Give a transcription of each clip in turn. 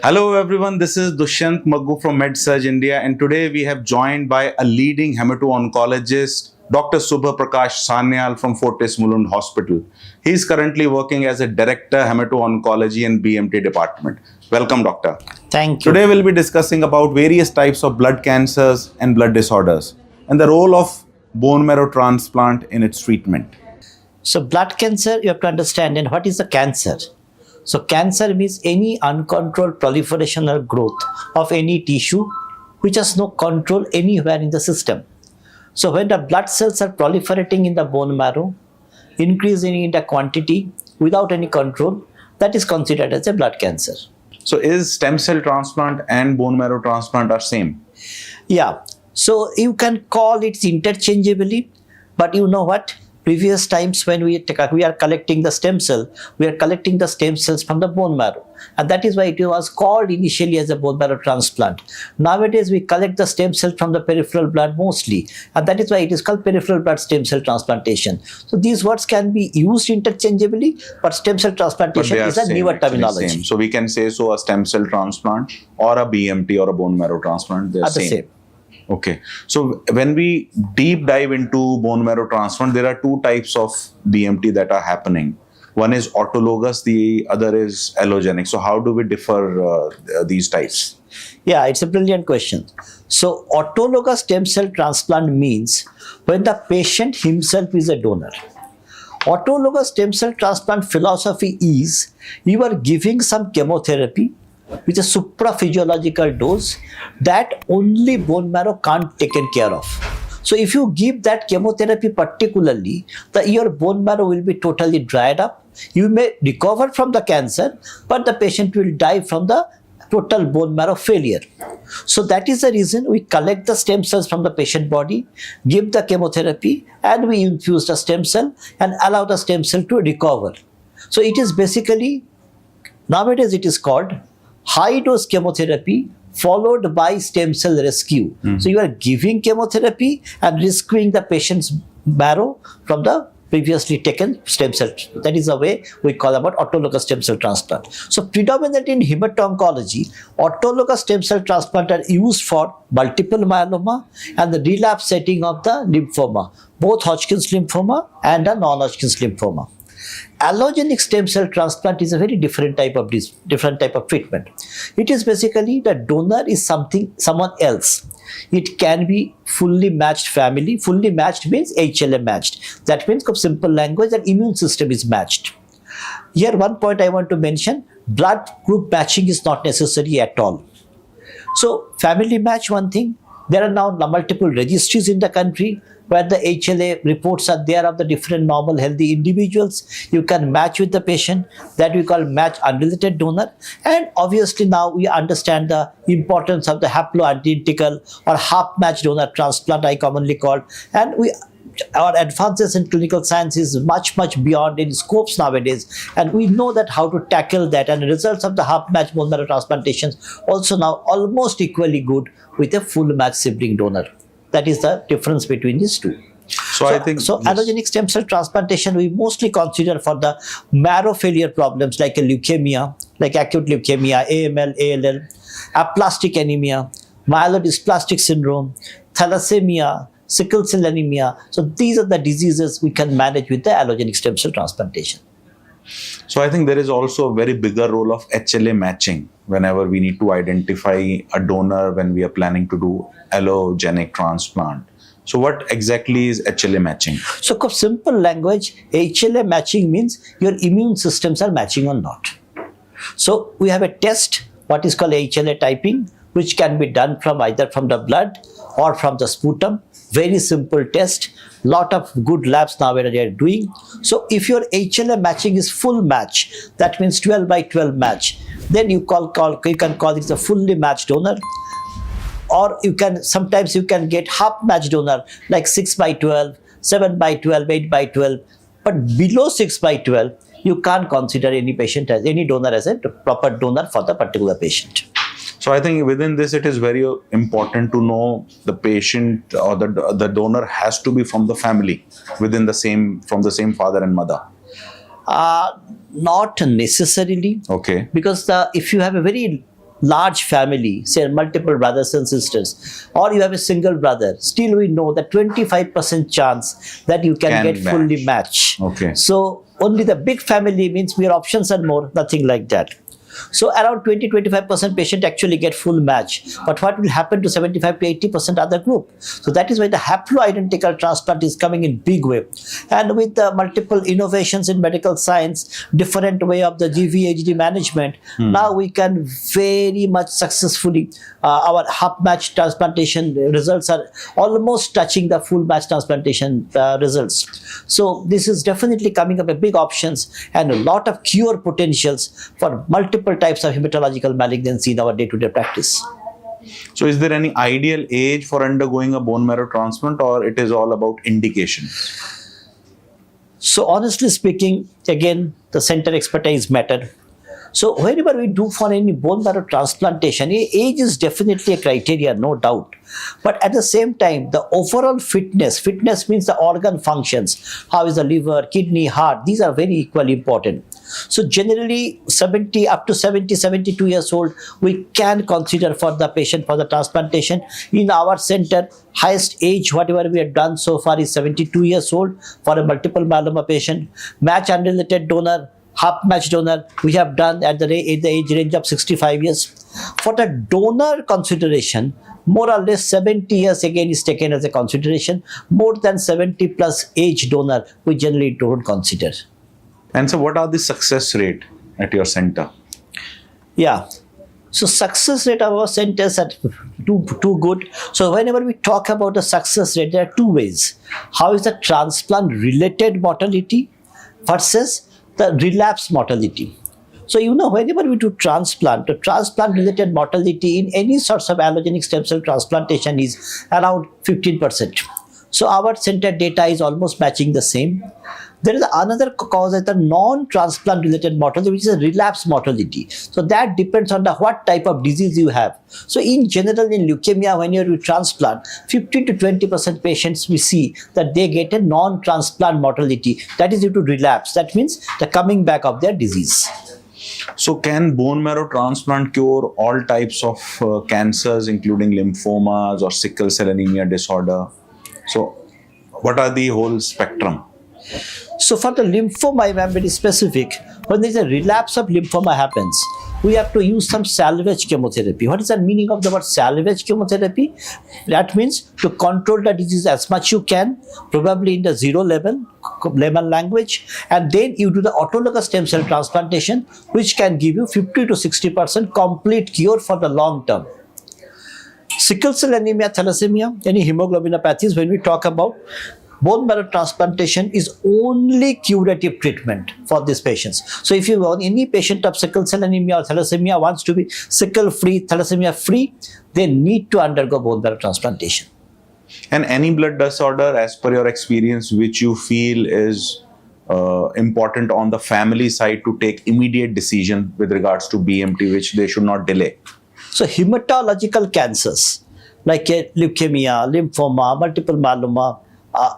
Hello everyone, this is Dushyant Magu from Medsurge India, and today we have joined by a leading hemato-oncologist, Dr. Subhaprakash Sanyal from Fortis Mulund Hospital. He is currently working as a Director Hemato-Oncology and BMT Department. Welcome, Doctor. Thank you. Today we'll be discussing about various types of blood cancers and blood disorders and the role of bone marrow transplant in its treatment. So blood cancer, you have to understand, and what is the cancer? So cancer means any uncontrolled proliferation or growth of any tissue which has no control anywhere in the system. So when the blood cells are proliferating in the bone marrow, increasing in the quantity without any control, that is considered as a blood cancer. So is stem cell transplant and bone marrow transplant are same? Yeah, so you can call it interchangeably, but you know what? Previous times when we are collecting the stem cell, we are collecting the stem cells from the bone marrow. And that is why it was called initially as a bone marrow transplant. Nowadays, we collect the stem cell from the peripheral blood mostly. And that is why it is called peripheral blood stem cell transplantation. So these words can be used interchangeably, but stem cell transplantation is a newer terminology. So we can say so a stem cell transplant or a BMT or a bone marrow transplant, they are the same. Okay. So when we deep dive into bone marrow transplant, there are two types of BMT that are happening. One is autologous, the other is allogenic. So how do we differ these types? Yeah, it's a brilliant question. So autologous stem cell transplant means when the patient himself is a donor. Autologous stem cell transplant philosophy is you are giving some chemotherapy with a supraphysiological dose that only bone marrow can't taken care of. So if you give that chemotherapy particularly, your bone marrow will be totally dried up. You may recover from the cancer, but the patient will die from the total bone marrow failure. So that is the reason we collect the stem cells from the patient body, give the chemotherapy, and we infuse the stem cell and allow the stem cell to recover. So it is basically, nowadays it is called high dose chemotherapy followed by stem cell rescue. So you are giving chemotherapy and rescuing the patient's marrow from the previously taken stem cell. That is the way we call about autologous stem cell transplant. So predominantly in hemato-oncology, autologous stem cell transplant are used for multiple myeloma and the relapse setting of the lymphoma, both Hodgkin's lymphoma and a non-Hodgkin's lymphoma. Allogenic stem cell transplant is a very different type of treatment. It is basically the donor is someone else. It can be fully matched family. Fully matched means HLA matched. That means, in simple language, that immune system is matched. Here one point I want to mention, blood group matching is not necessary at all. So family match one thing. There are now multiple registries in the country where the HLA reports are there of the different normal healthy individuals. You can match with the patient. That we call match unrelated donor. And obviously now we understand the importance of the haplo-identical or half-match donor transplant, I commonly call. And our advances in clinical science is much beyond in scopes nowadays, and we know that how to tackle that, and the results of the half-match bone marrow transplantations also now almost equally good with a full match sibling donor. That is the difference between these two. So I think allogenic stem cell transplantation we mostly consider for the marrow failure problems like a leukemia, like acute leukemia, AML, ALL, aplastic anemia, myelodysplastic syndrome, thalassemia, sickle cell anemia. So these are the diseases we can manage with the allogenic stem cell transplantation. So I think there is also a very bigger role of HLA matching whenever we need to identify a donor when we are planning to do allogenic transplant. So what exactly is HLA matching? So in simple language, HLA matching means your immune systems are matching or not. So we have a test, what is called HLA typing, which can be done from either from the blood or from the sputum. Very simple test. Lot of good labs nowadays are doing. So if your HLA matching is full match, that means 12 by 12 match, then you can call it a fully matched donor. Or sometimes you can get half match donor like 6 by 12, 7 by 12, 8 by 12. But below 6 by 12, you can't consider any donor as a proper donor for the particular patient. So I think within this, it is very important to know the patient or the donor has to be from the family, from the same father and mother. Not necessarily. Okay. Because if you have a very large family, say multiple brothers and sisters, or you have a single brother, still we know that 25% chance that you can get match. fully match. Okay. So only the big family means your options are more, nothing like that. So around 20-25% patient actually get full match. But what will happen to 75 to 80% other group? So that is why the haplo-identical transplant is coming in big way. And with the multiple innovations in medical science, different way of the GVHD management, now we can very much successfully, our half match transplantation results are almost touching the full match transplantation results. So this is definitely coming up a big options and a lot of cure potentials for multiple types of hematological malignancy in our day-to-day practice. So is there any ideal age for undergoing a bone marrow transplant, or it is all about indication? So honestly speaking, again, the center expertise matter. So whenever we do for any bone marrow transplantation, age is definitely a criteria, no doubt. But at the same time, the overall fitness means the organ functions. How is the liver, kidney, heart? These are very equally important. So generally 70 up to 70, 72 years old, we can consider for the patient for the transplantation. In our center, highest age, whatever we have done so far is 72 years old for a multiple myeloma patient. Match unrelated donor, half match donor, we have done at the age range of 65 years. For the donor consideration, more or less 70 years again is taken as a consideration. More than 70 plus age donor, we generally don't consider. And so what are the success rate at your center? Yeah. So success rate of our centers are too good. So whenever we talk about the success rate, there are two ways. How is the transplant related mortality versus the relapse mortality? So whenever we do transplant, the transplant related mortality in any sorts of allogenic stem cell transplantation is around 15%. So our center data is almost matching the same. There is another cause of the non-transplant related mortality, which is a relapse mortality. So that depends on what type of disease you have. So in general, in leukemia, when you transplant, 15 to 20% patients we see that they get a non-transplant mortality. That is due to relapse. That means the coming back of their disease. So can bone marrow transplant cure all types of cancers, including lymphomas or sickle cell anemia disorder? So what are the whole spectrum? So for the lymphoma, I'm very specific. When there is a relapse of lymphoma happens, we have to use some salvage chemotherapy. What is the meaning of the word salvage chemotherapy? That means to control the disease as much you can, probably in the zero level, layman language, and then you do the autologous stem cell transplantation, which can give you 50 to 60% complete cure for the long term. Sickle cell anemia, thalassemia, any hemoglobinopathies, when we talk about bone marrow transplantation is only curative treatment for these patients. So if you want any patient of sickle cell anemia or thalassemia wants to be sickle free, thalassemia free, they need to undergo bone marrow transplantation. And any blood disorder, as per your experience, which you feel is important on the family side to take immediate decision with regards to BMT, which they should not delay? So hematological cancers like leukemia, lymphoma, multiple myeloma,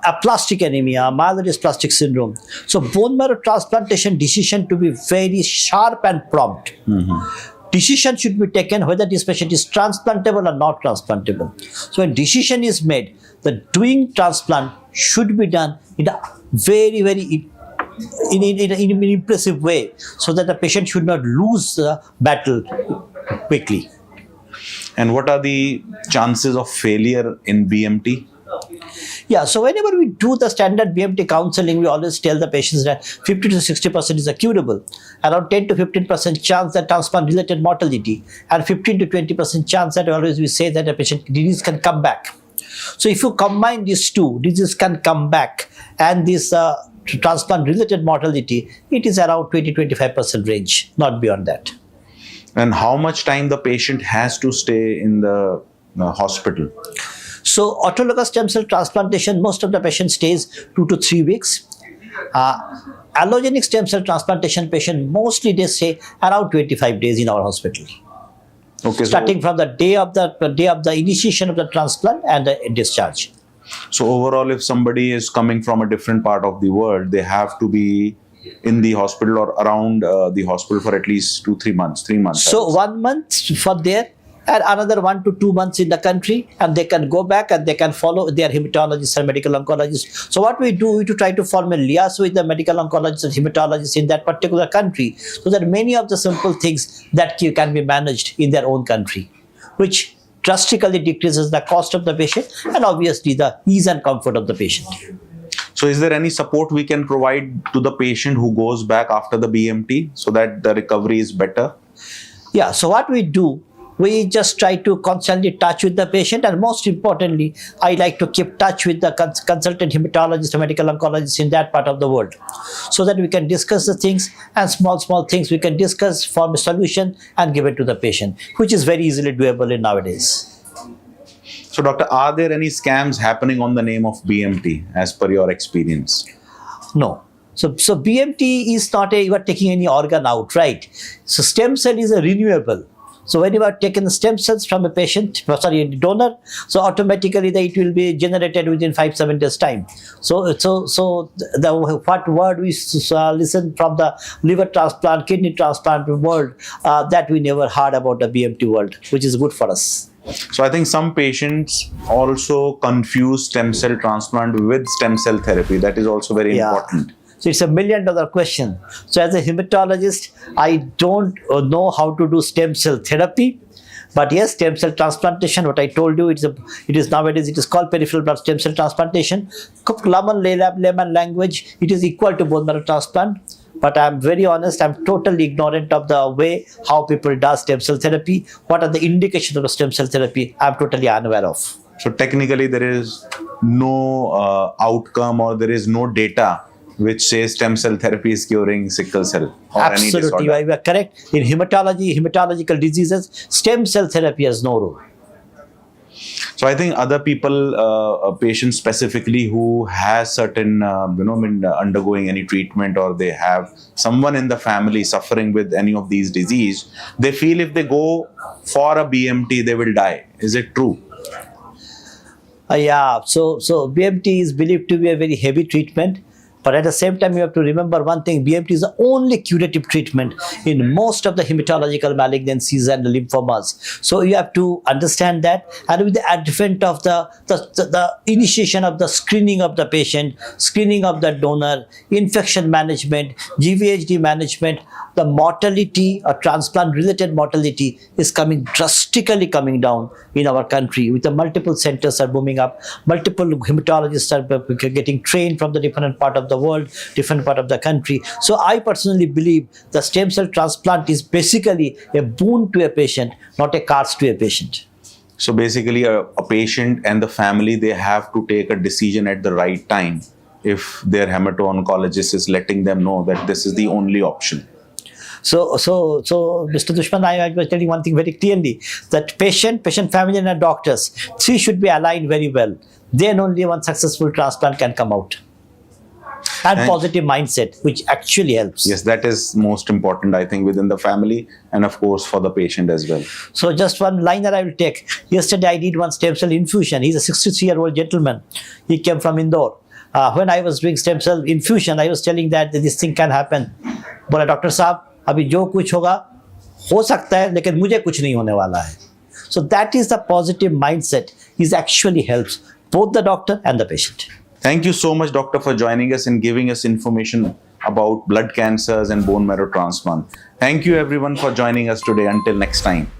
aplastic anemia, myelodysplastic syndrome. So bone marrow transplantation decision to be very sharp and prompt. Decision should be taken whether this patient is transplantable or not transplantable. So when decision is made, the doing transplant should be done in a very in an impressive way, so that the patient should not lose the battle quickly. And what are the chances of failure in BMT? Yeah, so whenever we do the standard BMT counseling, we always tell the patients that 50 to 60% is curable, around 10 to 15% chance that transplant-related mortality, and 15 to 20% chance that always we say that a patient disease can come back. So if you combine these two, disease can come back, and this transplant-related mortality, it is around 20-25% range, not beyond that. And how much time the patient has to stay in the hospital? So autologous stem cell transplantation, most of the patient stays 2 to 3 weeks. Allogenic stem cell transplantation patient, mostly they stay around 25 days in our hospital. Okay, starting from the day of the initiation of the transplant and the discharge. So overall, if somebody is coming from a different part of the world, they have to be in the hospital or around the hospital for at least 2-3 months, 3 months. So 1 month for there and another 1 to 2 months in the country, and they can go back and they can follow their hematologists and medical oncologists. So what we do is to try to form a liaison with the medical oncologists and hematologists in that particular country, so that many of the simple things that can be managed in their own country, which drastically decreases the cost of the patient and obviously the ease and comfort of the patient. So is there any support we can provide to the patient who goes back after the BMT so that the recovery is better? Yeah, so what we do, we just try to constantly touch with the patient, and most importantly, I like to keep touch with the consultant hematologist or medical oncologist in that part of the world, so that we can discuss the things, and small things we can discuss, form a solution and give it to the patient, which is very easily doable in nowadays. So doctor, are there any scams happening on the name of BMT as per your experience? No. So BMT is not you are taking any organ out, right? So stem cell is a renewable. So when you are taking the stem cells from a patient, donor, so automatically it will be generated within 5-7 days time. So the what word we listen from the liver transplant, kidney transplant world, that we never heard about the BMT world, which is good for us. So I think some patients also confuse stem cell transplant with stem cell therapy. That is also very important. So it's $1 million question. So as a hematologist, I don't know how to do stem cell therapy, but yes, stem cell transplantation, what I told you, it is nowadays, it is called peripheral blood stem cell transplantation. Layman language, it is equal to bone marrow transplant. But I'm very honest, I'm totally ignorant of the way how people do stem cell therapy. What are the indications of stem cell therapy? I'm totally unaware of. So technically there is no outcome, or there is no data which says stem cell therapy is curing sickle cell or Absolutely, any disorder. you are correct. In hematology, hematological diseases, stem cell therapy has no role. So I think other people, patients specifically who has certain, undergoing any treatment, or they have someone in the family suffering with any of these disease, they feel if they go for a BMT, they will die. Is it true? Yeah, so BMT is believed to be a very heavy treatment. But at the same time, you have to remember one thing: BMT is the only curative treatment in most of the hematological malignancies and lymphomas. So you have to understand that. And with the advent of the initiation of the screening of the patient, screening of the donor, infection management, GVHD management, the mortality or transplant-related mortality is drastically coming down in our country. With the multiple centers are booming up, multiple hematologists are getting trained from the different part of the world, different part of the country. So I personally believe the stem cell transplant is basically a boon to a patient, not a curse to a patient. So basically a patient and the family, they have to take a decision at the right time if their hemato-oncologist is letting them know that this is the only option. So Mr. Dushman, I was telling one thing very clearly, that patient, family and doctors, three should be aligned very well. Then only one successful transplant can come out. And positive mindset, which actually helps. Yes, that is most important, I think, within the family and of course for the patient as well. So just one line that I will take. Yesterday I did one stem cell infusion. He's a 63-year-old gentleman. He came from Indore. When I was doing stem cell infusion, I was telling that this thing can happen. Bola, Dr. Saab, अभी जो कुछ होगा हो सकता है, लेकिन मुझे कुछ नहीं होने वाला है. So that is the positive mindset. It actually helps both the doctor and the patient. Thank you so much, doctor, for joining us and giving us information about blood cancers and bone marrow transplant. Thank you everyone for joining us today. Until next time.